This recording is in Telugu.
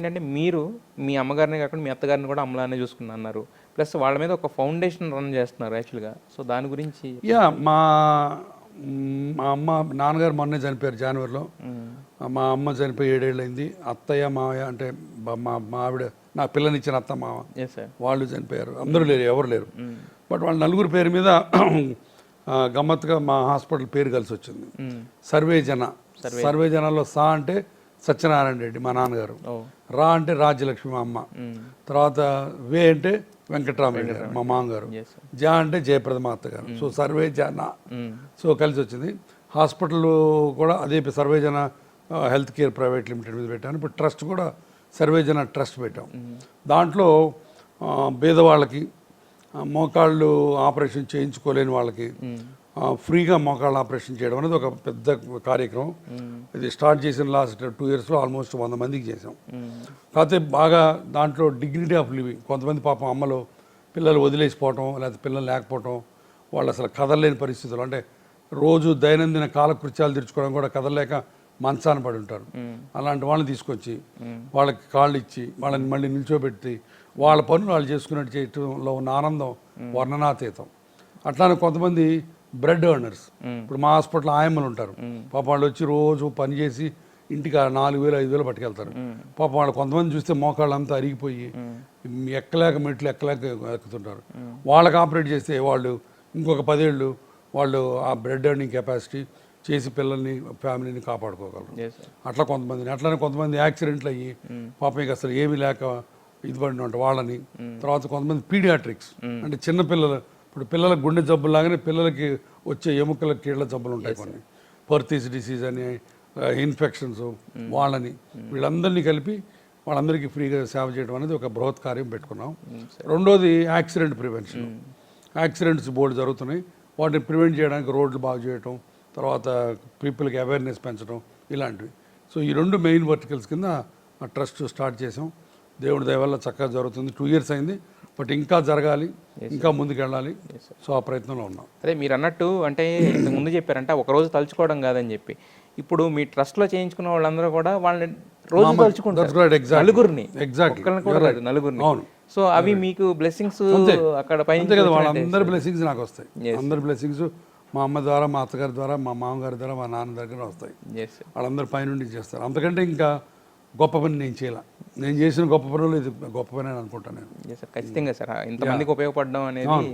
ఏంటంటే మీరు మీ అమ్మగారినే కాకుండా మీ అత్తగారిని కూడా అమ్మలానే చూసుకున్నారు. ప్లస్ వాళ్ళ మీద ఒక ఫౌండేషన్ రన్ చేస్తున్నారు యాక్చువల్‌గా. సో దాని గురించి యా మా మా అమ్మ నాన్నగారు మొన్నే చనిపోయారు జనవరిలో. మా అమ్మ చనిపోయి 7 ఏళ్ళు అయింది. అత్తయ్య మావయ్య అంటే మా ఆవిడ నా పిల్లనిచ్చిన అత్త మావ ఎస్ సార్. వాళ్ళు చనిపోయారు. అందరూ లేరు, ఎవరు లేరు. బట్ వాళ్ళ నలుగురు పేరు మీద గమ్మత్తుగా మా హాస్పిటల్ పేరు కలిసి వచ్చింది. సర్వే జనాల్లో సా అంటే సత్యనారాయణ రెడ్డి మా నాన్నగారు, రా అంటే రాజ్యలక్ష్మి మా అమ్మ, తర్వాత వే అంటే వెంకటరామరెడ్డి గారు మా మామగారు, జా అంటే జయప్రద మా అత్తగారు. సో సర్వే జన సో కలిసి వచ్చింది. హాస్పిటల్ కూడా అదే సర్వే జన హెల్త్ కేర్ ప్రైవేట్ లిమిటెడ్ మీద పెట్టాను. ఇప్పుడు ట్రస్ట్ కూడా సర్వే జన ట్రస్ట్ పెట్టాం. దాంట్లో పేదవాళ్ళకి మోకాళ్ళు ఆపరేషన్ చేయించుకోలేని వాళ్ళకి ఫ్రీగా మోకాళ్ళ ఆపరేషన్ చేయడం అనేది ఒక పెద్ద కార్యక్రమం. ఇది స్టార్ట్ చేసిన లాస్ట్ 2 ఇయర్స్లో ఆల్మోస్ట్ 100 మందికి చేసాం. కాకపోతే బాగా దాంట్లో డిగ్నిటీ ఆఫ్ లివింగ్, కొంతమంది పాపం అమ్మలు పిల్లలు వదిలేసిపోవటం, లేకపోతే పిల్లలు లేకపోవటం, వాళ్ళు అసలు కదలలేని పరిస్థితులు, అంటే రోజు దైనందిన కాలకృత్యాలు తీర్చుకోవడం కూడా కదలలేక మంచాన పడి ఉంటారు. అలాంటి వాళ్ళని తీసుకొచ్చి వాళ్ళకి కాళ్ళు ఇచ్చి వాళ్ళని మళ్ళీ నిల్చోబెట్టి వాళ్ళ పనులు వాళ్ళు చేసుకున్నట్టు చేయటంలో ఉన్న ఆనందం వర్ణనాతీతం. అట్లానే కొంతమంది బ్రెడ్ ఎర్నర్స్, ఇప్పుడు మా హాస్పిటల్ ఆయమ్మలు ఉంటారు. పాప వాళ్ళు వచ్చి రోజు పని చేసి ఇంటికి 4,000 5,000 పట్టుకెళ్తారు. పాప వాళ్ళు కొంతమంది చూస్తే మోకాళ్ళు అంతా అరిగిపోయి ఎక్కలేక మెట్లు ఎక్కలేక ఎక్కుతుంటారు. వాళ్ళకి ఆపరేట్ చేస్తే వాళ్ళు ఇంకొక 10 ఏళ్ళు వాళ్ళు ఆ బ్రెడ్ ఎర్నింగ్ కెపాసిటీ చేసి పిల్లల్ని ఫ్యామిలీని కాపాడుకోగలరు. అట్లా అట్లానే కొంతమంది యాక్సిడెంట్లు అయ్యి పాపం ఇక అసలు ఏమీ లేక ఇది పడిన వాళ్ళని. తర్వాత కొంతమంది పీడియాట్రిక్స్, అంటే చిన్నపిల్లలు, ఇప్పుడు పిల్లల గుండె జబ్బులాగానే పిల్లలకి వచ్చే ఎముకల కీళ్ళ జబ్బులు ఉంటాయి కొన్ని, పర్తీస్ డిసీజ్ అని, ఇన్ఫెక్షన్స్, వాళ్ళని వీళ్ళందరినీ కలిపి వాళ్ళందరికీ ఫ్రీగా సేవ చేయడం అనేది ఒక బృహత్ కార్యం పెట్టుకున్నాం. రెండోది యాక్సిడెంట్ ప్రివెన్షన్. యాక్సిడెంట్స్ బోర్డు జరుగుతున్నాయి, వాటిని ప్రివెంట్ చేయడానికి రోడ్లు బాగు చేయటం, తర్వాత పీపుల్కి అవేర్నెస్ పెంచడం, ఇలాంటివి. సో ఈ 2 మెయిన్ వర్టికల్స్ కింద ఆ ట్రస్ట్ స్టార్ట్ చేసాం. దేవుడి దయ వల్ల చక్కగా జరుగుతుంది. 2 ఇయర్స్ అయింది, బట్ ఇంకా జరగాలి, ఇంకా ముందుకెళ్ళాలి. సో ఆ ప్రయత్నంలో ఉన్నాం. అదే మీరు అన్నట్టు, అంటే ఇంతకు ముందు చెప్పారంటే ఒకరోజు తలుచుకోవడం కాదని చెప్పి, ఇప్పుడు మీ ట్రస్ట్లో చేయించుకున్న వాళ్ళందరూ కూడా వాళ్ళని రోజు తలుచుకుంటారు, నలుగురిని. నలుగురిని. అవును. సో అవి మీకు బ్లెస్సింగ్స్ అక్కడ పైన కదా, వాళ్ళందరి బ్లెస్సింగ్స్ నాకు వస్తాయి. అందరి బ్లెస్సింగ్స్ మా అమ్మ ద్వారా, మా అత్తగారి ద్వారా, మా మామగారి ద్వారా, మా నాన్న దగ్గర వస్తాయి. వాళ్ళందరూ పైనుండి చేస్తారు. అంతకంటే ఇంకా గొప్ప పని నేను చేయాల. నేను చేసిన గొప్ప పనులు ఇది గొప్ప పని అని అనుకుంటాను నేను. ఖచ్చితంగా సార్, ఇంతమందికి ఉపయోగపడడం అనేది